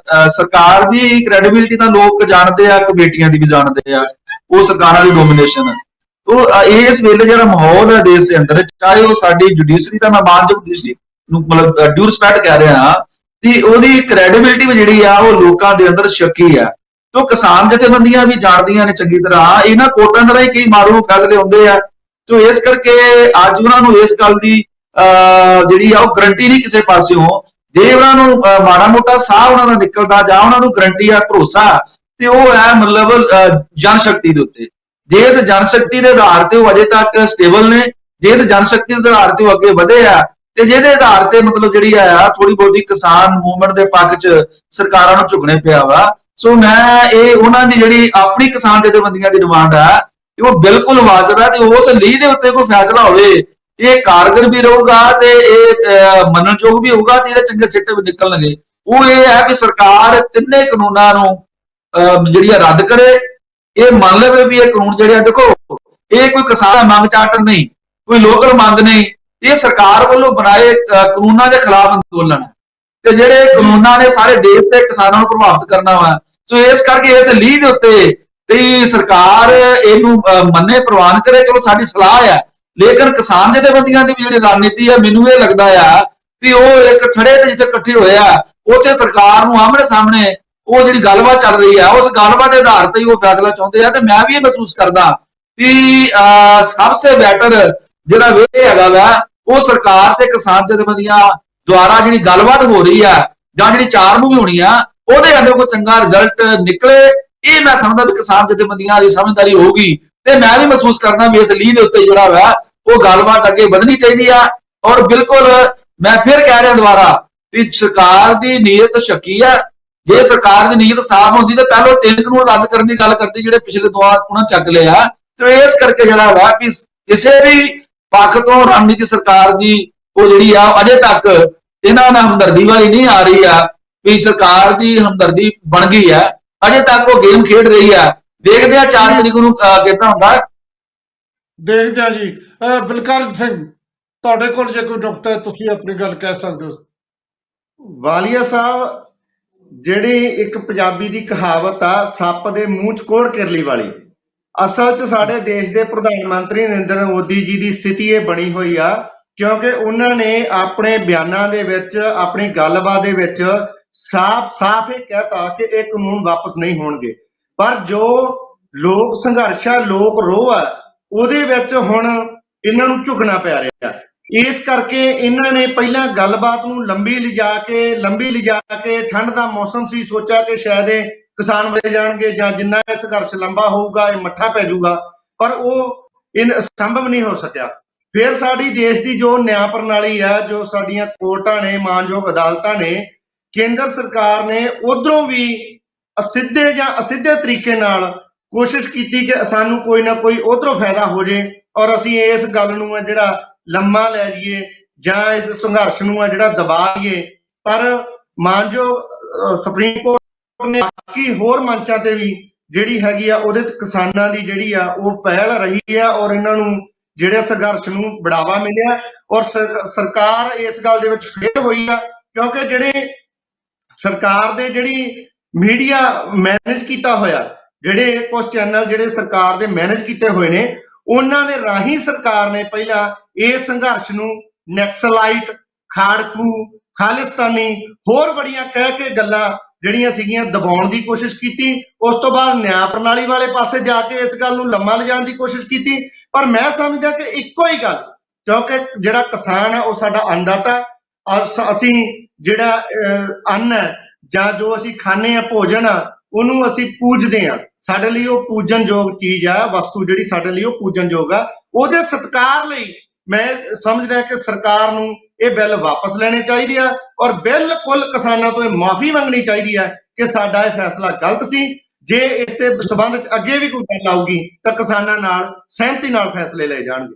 ਸਰਕਾਰ ਦੀ ਕ੍ਰੈਡੀਬਿਲਿਟੀ ਤਾਂ ਲੋਕ ਜਾਣਦੇ ਆ, ਕਮੇਟੀਆਂ ਦੀ ਵੀ ਜਾਣਦੇ ਆ, ਉਹ ਸਰਕਾਰਾਂ ਦੀ ਡੋਮੀਨੇਸ਼ਨ। ਉਹ ਇਸ ਵੇਲੇ ਜਿਹੜਾ ਮਾਹੌਲ ਹੈ ਦੇਸ਼ ਦੇ ਅੰਦਰ, ਚਾਹੇ ਉਹ ਸਾਡੀ ਜੁਡੀਸ਼ਰੀ ਦਾ, ਮੈਂ ਮਾਨਯੋਗ ਜੁਡੀਸ਼ਰੀ ਨੂੰ ਮਤਲਬ ਡਿਊ ਰਿਸਪੈਕਟ ਕਹਿ ਰਿਹਾ ਤੇ ਉਹਦੀ ਕ੍ਰੈਡੀਬਿਲਿਟੀ ਜਿਹੜੀ ਆ ਉਹ ਲੋਕਾਂ ਦੇ ਅੰਦਰ ਸ਼ੱਕੀ ਆ। ਤੋ ਕਿਸਾਨ ਜਥੇਬੰਦੀਆਂ ਵੀ ਜਾਣਦੀਆਂ ਨੇ ਚੰਗੀ ਤਰ੍ਹਾਂ ਇਹਨਾਂ ਕੋਰਟਾਂ ਦੇ ਰਾਹੀਂ ਕਈ ਮਾਰੂ ਫੈਸਲੇ ਹੁੰਦੇ ਆ। ਤੋ ਇਸ ਕਰਕੇ ਅੱਜ ਉਹਨਾਂ ਨੂੰ ਇਸ ਗੱਲ ਦੀ ਜਿਹੜੀ ਆ ਉਹ ਗਰੰਟੀ ਨਹੀਂ ਕਿਸੇ ਪਾਸਿਓਂ। ਜੇ ਉਹਨਾਂ ਨੂੰ ਮਾੜਾ ਮੋਟਾ ਸਾਹ ਉਹਨਾਂ ਦਾ ਨਿਕਲਦਾ ਜਾਂ ਉਹਨਾਂ ਨੂੰ ਗਰੰਟੀ ਆ, ਭਰੋਸਾ, ਤੇ ਉਹ ਹੈ ਮਤਲਬ ਜਨ ਸ਼ਕਤੀ ਦੇ ਉੱਤੇ। ਜੇ ਇਸ ਜਨ ਸ਼ਕਤੀ ਦੇ ਆਧਾਰ ਤੇ ਉਹ ਅਜੇ ਤੱਕ ਸਟੇਬਲ ਨੇ, ਜੇ ਇਸ ਜਨ ਸ਼ਕਤੀ ਦੇ ਆਧਾਰ ਤੇ ਉਹ ਅੱਗੇ ਵਧੇ ਆ, ਤੇ ਜਿਹਦੇ ਆਧਾਰ ਤੇ ਮਤਲਬ ਜਿਹੜੀ ਆ ਥੋੜੀ ਬਹੁਤੀ ਕਿਸਾਨ ਮੂਵਮੈਂਟ ਦੇ ਪੱਖ 'ਚ ਸਰਕਾਰਾਂ ਨੂੰ ਝੁਕਣੇ ਪਿਆ ਵਾ। ਸੋ ਮੈਂ ਇਹ ਉਹਨਾਂ ਦੀ ਜਿਹੜੀ ਆਪਣੀ ਕਿਸਾਨ ਜਥੇਬੰਦੀਆਂ ਦੀ ਡਿਮਾਂਡ ਆ ਉਹ ਬਿਲਕੁਲ ਵਾਜਬ ਹੈ, ਤੇ ਉਸ ਲੀਹ ਦੇ ਉੱਤੇ ਕੋਈ ਫੈਸਲਾ ਹੋਵੇ ਇਹ ਕਾਰਗਰ ਵੀ ਰਹੂਗਾ ਤੇ ਇਹ ਮੰਨਣਯੋਗ ਵੀ ਹੋਊਗਾ ਤੇ ਇਹਦੇ ਚੰਗੇ ਸਿੱਟੇ ਵੀ ਨਿਕਲਣਗੇ। ਉਹ ਇਹ ਹੈ ਕਿ ਸਰਕਾਰ ਤਿੰਨੇ ਕਾਨੂੰਨਾਂ ਨੂੰ ਜਿਹੜੀ ਆ ਰੱਦ ਕਰੇ। ਇਹ ਮੰਨ ਲਵੇ ਵੀ ਇਹ ਕਾਨੂੰਨ ਜਿਹੜੇ ਆ, ਦੇਖੋ ਇਹ ਕੋਈ ਕਿਸਾਨ ਮੰਗ ਚਾਰਟਰ ਨਹੀਂ, ਕੋਈ ਲੋਕਲ ਮੰਗ ਨਹੀਂ, ਇਹ ਸਰਕਾਰ ਵੱਲੋਂ ਬਣਾਏ ਕਾਨੂੰਨਾਂ ਦੇ ਖਿਲਾਫ ਅੰਦੋਲਨ ਹੈ ਤੇ ਜਿਹੜੇ ਕਾਨੂੰਨਾਂ ਨੇ ਸਾਰੇ ਦੇਸ਼ ਦੇ ਕਿਸਾਨਾਂ ਨੂੰ ਪ੍ਰਭਾਵਿਤ ਕਰਨਾ ਵਾ। ਸੋ ਇਸ ਕਰਕੇ ਇਸ ਲੀਹ ਦੇ ਉੱਤੇ ਤੇ ਸਰਕਾਰ ਇਹਨੂੰ ਮੰਨੇ, ਪ੍ਰਵਾਨ ਕਰੇ, ਚਲੋ ਸਾਡੀ ਸਲਾਹ ਆ। ਲੇਕਿਨ ਕਿਸਾਨ ਜਥੇਬੰਦੀਆਂ ਦੀ ਵੀ ਜਿਹੜੀ ਰਣਨੀਤੀ ਆ, ਮੈਨੂੰ ਇਹ ਲੱਗਦਾ ਆ ਵੀ ਉਹ ਇੱਕ ਖੜੇ ਤੇ ਜਿੱਥੇ ਇਕੱਠੇ ਹੋਏ ਆ ਉੱਥੇ ਸਰਕਾਰ ਨੂੰ ਆਮਣੇ ਸਾਹਮਣੇ ਉਹ ਜਿਹੜੀ ਗੱਲਬਾਤ ਚੱਲ ਰਹੀ ਆ, ਉਸ ਗੱਲਬਾਤ ਦੇ ਆਧਾਰ ਤੇ ਹੀ ਉਹ ਫੈਸਲਾ ਚਾਹੁੰਦੇ ਆ। ਤੇ ਮੈਂ ਵੀ ਇਹ ਮਹਿਸੂਸ ਕਰਦਾ ਵੀ ਸਭ ਤੋਂ ਬੈਟਰ ਜਿਹੜਾ ਵੇ ਹੈਗਾ ਵਾ ਉਹ ਸਰਕਾਰ ਤੇ ਕਿਸਾਨ ਜਥੇਬੰਦੀਆਂ ਦੁਆਰਾ ਜਿਹੜੀ ਗੱਲਬਾਤ ਹੋ ਰਹੀ ਆ ਜਾਂ ਜਿਹੜੀ 4 ਨੂੰ ਵੀ ਹੋਣੀ ਆ, ਉਹਦੇ ਅੰਦਰ ਕੋਈ ਚੰਗਾ ਰਿਜ਼ਲਟ ਨਿਕਲੇ। ਇਹ ਮੈਂ ਸਮਝਦਾ ਵੀ ਕਿਸਾਨ ਜਥੇਬੰਦੀਆਂ ਦੀ ਸਮਝਦਾਰੀ ਹੋਊਗੀ ਤੇ ਮੈਂ ਵੀ ਮਹਿਸੂਸ ਕਰਦਾ ਵੀ ਇਸ ਲੀਹ ਦੇ ਉੱਤੇ ਜਿਹੜਾ ਵਾ ਉਹ ਗੱਲਬਾਤ ਅੱਗੇ ਵਧਣੀ ਚਾਹੀਦੀ ਆ। ਔਰ ਬਿਲਕੁਲ ਮੈਂ ਫਿਰ ਕਹਿ ਰਿਹਾ ਦੁਬਾਰਾ ਵੀ ਸਰਕਾਰ ਦੀ ਨੀਅਤ ਸ਼ੱਕੀ ਆ। ਜੇ ਸਰਕਾਰ ਦੀ ਨੀਅਤ ਸਾਫ਼ ਹੁੰਦੀ ਤਾਂ ਪਹਿਲਾਂ 3 ਕਾਨੂੰਨ ਰੱਦ ਕਰਨ ਦੀ ਗੱਲ ਕਰਦੀ ਜਿਹੜੇ ਪਿਛਲੇ 2 ਉਹਨਾਂ ਚੱਕ ਲਏ ਆ। ਤੇ ਇਸ ਕਰਕੇ ਜਿਹੜਾ ਵਾ ਵੀ ਕਿਸੇ ਵੀ ਪੱਖ ਤੋਂ ਰਣਨੀਤੀ ਸਰਕਾਰ ਦੀ ਉਹ ਜਿਹੜੀ ਆ ਅਜੇ ਤੱਕ ਇਹਨਾਂ ਨਾਲ ਹਮਦਰਦੀ ਵਾਲੀ ਨਹੀਂ ਆ ਰਹੀ ਆ ਵੀ ਸਰਕਾਰ ਦੀ ਹਮਦਰਦੀ ਬਣ ਗਈ ਆ। ਅਜੇ ਤੱਕ ਉਹ ਗੇਮ ਖੇਡ ਰਹੀ ਆ। ਦੇਖਦੇ ਆ 4 ਤਰੀਕ ਨੂੰ ਕਿੱਦਾਂ ਹੁੰਦਾ। ਦੇਖਦੇ ਆ ਜੀ। ਬਲਕਾਰ ਸਿੰਘ, ਤੁਹਾਡੇ ਕੋਲ ਜੇ ਕੋਈ ਨੁਕਤਾ ਹੈ ਤੁਸੀਂ ਆਪਣੀ ਗੱਲ ਕਹਿ ਸਕਦੇ ਹੋ। ਵਾਲੀਆ ਸਾਹਿਬ, ਜਿਹੜੀ ਇੱਕ ਪੰਜਾਬੀ ਦੀ ਕਹਾਵਤ ਆ, ਸੱਪ ਦੇ ਮੂੰਹ 'ਚ ਕੋਹੜ ਕਿਰਲੀ ਵਾਲੀ, ਅਸਲ 'ਚ ਸਾਡੇ ਦੇਸ਼ ਦੇ ਪ੍ਰਧਾਨ ਮੰਤਰੀ ਨਰਿੰਦਰ ਮੋਦੀ ਜੀ ਦੀ ਸਥਿਤੀ ਇਹ ਬਣੀ ਹੋਈ ਆ ਕਿਉਂਕਿ ਉਹਨਾਂ ਨੇ ਆਪਣੇ ਬਿਆਨਾਂ ਦੇ ਵਿੱਚ, ਆਪਣੀ ਗੱਲਬਾਤ ਦੇ ਵਿੱਚ ਸਾਫ਼ ਇਹ ਕਹਿਤਾ ਕਿ ਇਹ ਕਾਨੂੰਨ ਵਾਪਸ ਨਹੀਂ ਹੋਣਗੇ। ਪਰ ਜੋ ਲੋਕ ਸੰਘਰਸ਼ ਆ, ਲੋਕ ਰੋਹ ਆ, ਉਹਦੇ ਵਿੱਚ ਹੁਣ ਇਹਨਾਂ ਨੂੰ ਝੁਕਣਾ ਪੈ ਰਿਹਾ। ਇਸ ਕਰਕੇ ਇਹਨਾਂ ਨੇ ਪਹਿਲਾਂ ਗੱਲਬਾਤ ਨੂੰ ਲੰਬੀ ਲਿਜਾ ਕੇ ਠੰਡ ਦਾ ਮੌਸਮ ਸੀ, ਸੋਚਿਆ ਕਿ ਸ਼ਾਇਦ ਇਹ ਕਿਸਾਨ ਮਰੇ ਜਾਣਗੇ ਜਾਂ ਜਿੰਨਾ ਇਹ ਸੰਘਰਸ਼ ਲੰਬਾ ਹੋਊਗਾ ਇਹ ਮੱਠਾ ਪੈ ਜਾਊਗਾ, ਪਰ ਉਹ ਸੰਭਵ ਨਹੀਂ ਹੋ ਸਕਿਆ। ਫਿਰ ਸਾਡੀ ਦੇਸ਼ ਦੀ ਜੋ ਨਿਆਂ ਪ੍ਰਣਾਲੀ ਹੈ, ਜੋ ਸਾਡੀਆਂ ਕੋਰਟਾਂ ਨੇ, ਮਾਨਯੋਗ ਅਦਾਲਤਾਂ ਨੇ, ਕੇਂਦਰ ਸਰਕਾਰ ਨੇ ਉਧਰੋਂ ਵੀ ਅਸਿੱਧੇ ਜਾਂ ਅਸਿੱਧੇ ਤਰੀਕੇ ਨਾਲ ਕੋਸ਼ਿਸ਼ ਕੀਤੀ ਕਿ ਸਾਨੂੰ ਕੋਈ ਨਾ ਕੋਈ ਉਧਰੋਂ ਫਾਇਦਾ ਹੋ ਜੇ ਔਰ ਅਸੀਂ ਇਸ ਗੱਲ ਨੂੰ ਜਿਹੜਾ ਲੰਮਾ ਲੈ ਜਾਈਏ ਜਾਂ ਇਸ ਸੰਘਰਸ਼ ਨੂੰ ਜਿਹੜਾ ਦਬਾ ਲਈਏ। ਪਰ ਮਾਨਯੋਗ ਸੁਪਰੀਮ ਕੋਰਟ ਨੇ ਬਾਕੀ ਹੋਰ ਮੰਚਾਂ ਤੇ ਵੀ ਜਿਹੜੀ ਹੈਗੀ ਆ ਉਹਦੇ 'ਚ ਕਿਸਾਨਾਂ ਦੀ ਜਿਹੜੀ ਆ ਉਹ ਪਹਿਲ ਰਹੀ ਆ ਔਰ ਇਹਨਾਂ ਨੂੰ ਜਿਹੜੇ ਸੰਘਰਸ਼ ਨੂੰ ਬੜਾਵਾ ਮਿਲਿਆ ਔਰ ਸਰਕਾਰ ਇਸ ਗੱਲ ਦੇ ਵਿੱਚ ਫੇਲ ਹੋਈ ਆ ਕਿਉਂਕਿ ਜਿਹੜੇ ਸਰਕਾਰ ਦੇ ਜਿਹੜੀ ਮੀਡੀਆ ਮੈਨੇਜ ਕੀਤਾ ਹੋਇਆ, ਜਿਹੜੇ ਕੁਝ ਚੈਨਲ ਜਿਹੜੇ ਸਰਕਾਰ ਦੇ ਮੈਨੇਜ ਕੀਤੇ ਹੋਏ ਨੇ, ਉਹਨਾਂ ਦੇ ਰਾਹੀਂ ਸਰਕਾਰ ਨੇ ਪਹਿਲਾਂ ਇਸ ਸੰਘਰਸ਼ ਨੂੰ ਨੈਕਸਲਾਈਟ, ਖਾੜਕੂ, ਖਾਲਿਸਤਾਨੀ ਹੋਰ ਬੜੀਆਂ ਕਹਿ ਕੇ ਗੱਲਾਂ ਜਿਹੜੀਆਂ ਸੀਗੀਆਂ ਦਬਾਉਣ ਦੀ ਕੋਸ਼ਿਸ਼ ਕੀਤੀ। ਉਸ ਤੋਂ ਬਾਅਦ ਨਿਆਂ ਪ੍ਰਣਾਲੀ ਵਾਲੇ ਪਾਸੇ ਜਾ ਕੇ ਇਸ ਗੱਲ ਨੂੰ ਲੰਮਾ ਲਿਜਾਣ ਦੀ ਕੋਸ਼ਿਸ਼ ਕੀਤੀ। ਪਰ ਮੈਂ ਸਮਝਦਾ ਕਿ ਇੱਕੋ ਹੀ ਗੱਲ, ਕਿਉਂਕਿ ਜਿਹੜਾ ਕਿਸਾਨ ਹੈ ਉਹ ਸਾਡਾ ਅੰਨਦਾਤਾ, ਅਸੀਂ ਜਿਹੜਾ ਅੰਨ ਹੈ ਜਾਂ ਜੋ ਅਸੀਂ ਖਾਂਦੇ ਹਾਂ ਭੋਜਨ ਆ ਉਹਨੂੰ ਅਸੀਂ ਪੂਜਦੇ ਹਾਂ, ਸਾਡੇ ਲਈ ਉਹ ਪੂਜਨਯੋਗ ਚੀਜ਼ ਆ, ਵਸਤੂ ਜਿਹੜੀ ਸਾਡੇ ਲਈ ਉਹ ਪੂਜਨਯੋਗ ਆ। ਉਹਦੇ ਸਤਿਕਾਰ ਲਈ ਮੈਂ ਸਮਝਦਾ ਕਿ ਸਰਕਾਰ ਨੂੰ ਇਹ ਬਿੱਲ ਵਾਪਸ ਲੈਣੇ ਚਾਹੀਦੇ ਆ ਔਰ ਬਿਲਕੁਲ ਕਿਸਾਨਾਂ ਤੋਂ ਇਹ ਮਾਫੀ ਮੰਗਣੀ ਚਾਹੀਦੀ ਹੈ ਕਿ ਸਾਡਾ ਇਹ ਫੈਸਲਾ ਗਲਤ ਸੀ। ਜੇ ਇਸ ਦੇ ਸੰਬੰਧ ਚ ਅੱਗੇ ਵੀ ਕੋਈ ਗੱਲ ਆਊਗੀ ਤਾਂ ਕਿਸਾਨਾਂ ਨਾਲ ਸਹਿਮਤੀ ਨਾਲ ਫੈਸਲੇ ਲਏ ਜਾਣਗੇ।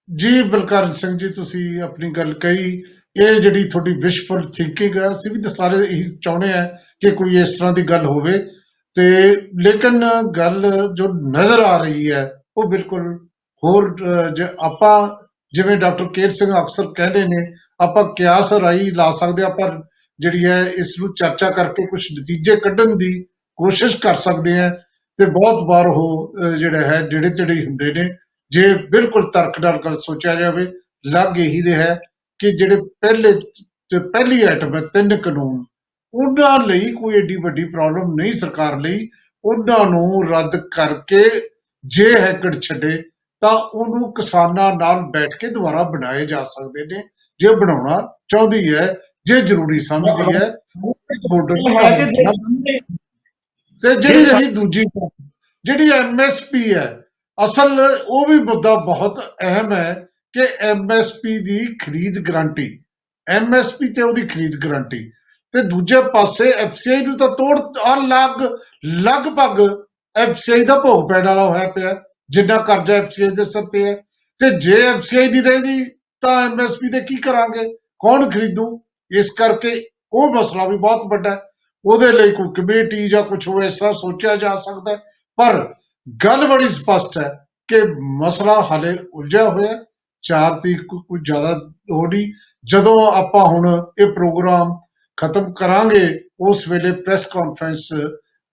ਜੀ ਬਲਕਰਨ ਸਿੰਘ ਜੀ, ਤੁਸੀਂ ਆਪਣੀ ਗੱਲ ਕਹੀ, ਇਹ ਜਿਹੜੀ ਤੁਹਾਡੀ ਵਿਸ਼ਫੁਲ ਥਿੰਕਿੰਗ ਹੈ, ਅਸੀਂ ਵੀ ਤਾਂ ਸਾਰੇ ਇਹੀ ਚਾਹੁੰਦੇ ਆ ਕਿ ਕੋਈ ਇਸ ਤਰ੍ਹਾਂ ਦੀ ਗੱਲ ਹੋਵੇ, ਤੇ ਲੇਕਿਨ ਗੱਲ ਜੋ ਨਜ਼ਰ ਆ ਰਹੀ ਹੈ ਉਹ ਬਿਲਕੁਲ ਹੋਰ। ਆਪਾਂ ਜਿਵੇਂ ਡਾਕਟਰ ਕੇਰ ਸਿੰਘ ਅਕਸਰ ਕਹਿੰਦੇ ਨੇ, ਆਪਾਂ ਕਿਆਸ ਰਾਈ ਲਾ ਸਕਦੇ ਆ, ਪਰ ਜਿਹੜੀ ਹੈ ਇਸ ਨੂੰ ਚਰਚਾ ਕਰਕੇ ਕੁਝ ਨਤੀਜੇ ਕੱਢਣ ਦੀ ਕੋਸ਼ਿਸ਼ ਕਰ ਸਕਦੇ ਆ। ਤੇ ਬਹੁਤ ਵਾਰ ਉਹ ਜਿਹੜਾ ਹੈ ਨੇੜੇ ਤੇੜੇ ਹੁੰਦੇ ਨੇ। ਜੇ ਬਿਲਕੁਲ ਤਰਕ ਨਾਲ ਗੱਲ ਸੋਚਿਆ ਜਾਵੇ, ਲੱਗ ਇਹੀ ਰਿਹਾ ਕਿ ਜਿਹੜੇ ਪਹਿਲੀ ਆਈਟਮ ਹੈ 3 ਕਾਨੂੰਨ, ਉਹਨਾਂ ਲਈ ਕੋਈ ਏਡੀ ਵੱਡੀ ਪ੍ਰੋਬਲਮ ਨਹੀਂ ਸਰਕਾਰ ਲਈ। ਉਹਨਾਂ ਨੂੰ ਰੱਦ ਕਰਕੇ ਜੇ ਹੈਕੜ ਛੱਡੇ ਤਾਂ ਉਹਨੂੰ ਕਿਸਾਨਾਂ ਨਾਲ ਬੈਠ ਕੇ ਦੁਬਾਰਾ ਬਣਾਏ ਜਾ ਸਕਦੇ ਨੇ, ਜੇ ਬਣਾਉਣਾ ਚਾਹੁੰਦੀ ਹੈ, ਜੇ ਜ਼ਰੂਰੀ ਸਮਝਦੀ ਹੈ। ਤੇ ਜਿਹੜੀ ਰਹੀ ਦੂਜੀ ਜਿਹੜੀ MSP ਹੈ, ਅਸਲ ਉਹ ਵੀ ਮੁੱਦਾ ਬਹੁਤ ਅਹਿਮ ਹੈ ਕਿ MSP ਦੀ ਖਰੀਦ ਗਰੰਟੀ, MSP ਤੇ ਉਹਦੀ ਖਰੀਦ ਗਰੰਟੀ, ਤੇ ਦੂਜੇ ਪਾਸੇ FCI ਨੂੰ ਤਾਂ ਲਗਭਗ FCI ਦਾ ਭੋਗ ਪੈਣ ਵਾਲਾ ਹੋਇਆ ਪਿਆ, ਜਿੰਨਾ ਕਰਜ਼ਾ FCI ਦੇ ਸਿਰ ਤੇ ਹੈ। ਤੇ ਜੇ FCI ਨਹੀਂ ਰਹਿੰਦੀ ਤਾਂ MSP ਦੇ ਕੀ ਕਰਾਂਗੇ, ਕੌਣ ਖਰੀਦੂ? ਇਸ ਕਰਕੇ ਉਹ ਮਸਲਾ ਵੀ ਬਹੁਤ ਵੱਡਾ ਹੈ। ਉਹਦੇ ਲਈ ਕੋਈ ਕਮੇਟੀ ਜਾਂ ਕੁਝ ਹੋਰ ਇਸ ਤਰ੍ਹਾਂ ਸੋਚਿਆ ਜਾ ਸਕਦਾ ਹੈ। ਪਰ ਗੱਲ ਬੜੀ ਸਪਸ਼ਟ ਹੈ ਕਿ ਮਸਲਾ ਹਾਲੇ ਉਲਝਿਆ ਹੋਇਆ। 4 ਤਰੀਕ ਕੋਈ ਜ਼ਿਆਦਾ ਹੋ ਨਹੀਂ। ਜਦੋਂ ਆਪਾਂ ਹੁਣ ਇਹ ਪ੍ਰੋਗਰਾਮ ਖਤਮ ਕਰਾਂਗੇ ਉਸ ਵੇਲੇ ਪ੍ਰੈਸ ਕਾਨਫਰੰਸ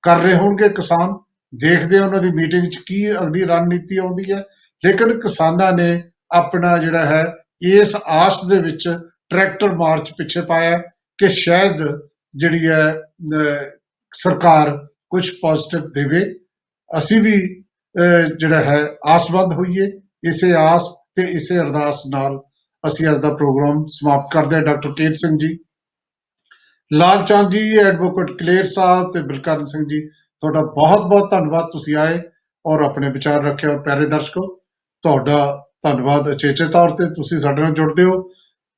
ਕਰ ਰਹੇ ਹੋਣਗੇ ਕਿਸਾਨ, ਦੇਖਦੇ ਉਹਨਾਂ ਦੀ ਮੀਟਿੰਗ 'ਚ ਕੀ ਅਗਲੀ ਰਣਨੀਤੀ ਆਉਂਦੀ ਹੈ। ਲੇਕਿਨ ਕਿਸਾਨਾਂ ਨੇ ਆਪਣਾ ਜਿਹੜਾ ਹੈ ਇਸ ਆਸ ਦੇ ਵਿੱਚ ਟਰੈਕਟਰ ਮਾਰਚ ਪਿੱਛੇ ਪਾਇਆ ਕਿ ਸ਼ਾਇਦ ਜਿਹੜੀ ਹੈ ਸਰਕਾਰ ਕੁਝ ਪੋਜ਼ਿਟਿਵ ਦੇਵੇ। ਅਸੀਂ ਵੀ ਜਿਹੜਾ ਹੈ ਆਸਵੰਦ ਹੋਈਏ। ਇਸੇ ਆਸ ਤੇ ਇਸੇ ਅਰਦਾਸ ਨਾਲ ਅਸੀਂ ਅੱਜ ਦਾ ਪ੍ਰੋਗਰਾਮ ਸਮਾਪਤ ਕਰਦੇ ਹਾਂ। ਡਾਕਟਰ ਕੇਰ ਸਿੰਘ ਜੀ, ਲਾਲ ਚੰਦ ਜੀ, ਐਡਵੋਕੇਟ ਕਲੇਰ ਸਾਹਿਬ ਤੇ ਬਲਕਰਨ ਸਿੰਘ ਜੀ, ਤੁਹਾਡਾ ਬਹੁਤ ਬਹੁਤ ਧੰਨਵਾਦ, ਤੁਸੀਂ ਆਏ ਔਰ ਆਪਣੇ ਵਿਚਾਰ ਰੱਖੇ। ਔਰ ਪਿਆਰੇ ਦਰਸ਼ਕੋ, ਤੁਹਾਡਾ ਧੰਨਵਾਦ ਅਚੇਚੇ ਤੌਰ ਤੇ, ਤੁਸੀਂ ਸਾਡੇ ਨਾਲ ਜੁੜਦੇ ਹੋ।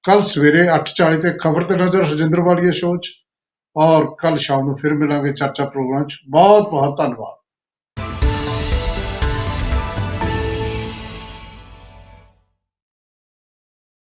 ਕੱਲ ਸਵੇਰੇ 8:40 ਤੇ ਖਬਰ ਤੇ ਨਜ਼ਰ ਰਜਿੰਦਰ ਵਾਲੀਆ ਸ਼ੋਅ 'ਚ, ਔਰ ਕੱਲ ਸ਼ਾਮ ਨੂੰ ਫਿਰ ਮਿਲਾਂਗੇ ਚਰਚਾ ਪ੍ਰੋਗਰਾਮ 'ਚ। ਬਹੁਤ ਬਹੁਤ ਧੰਨਵਾਦ।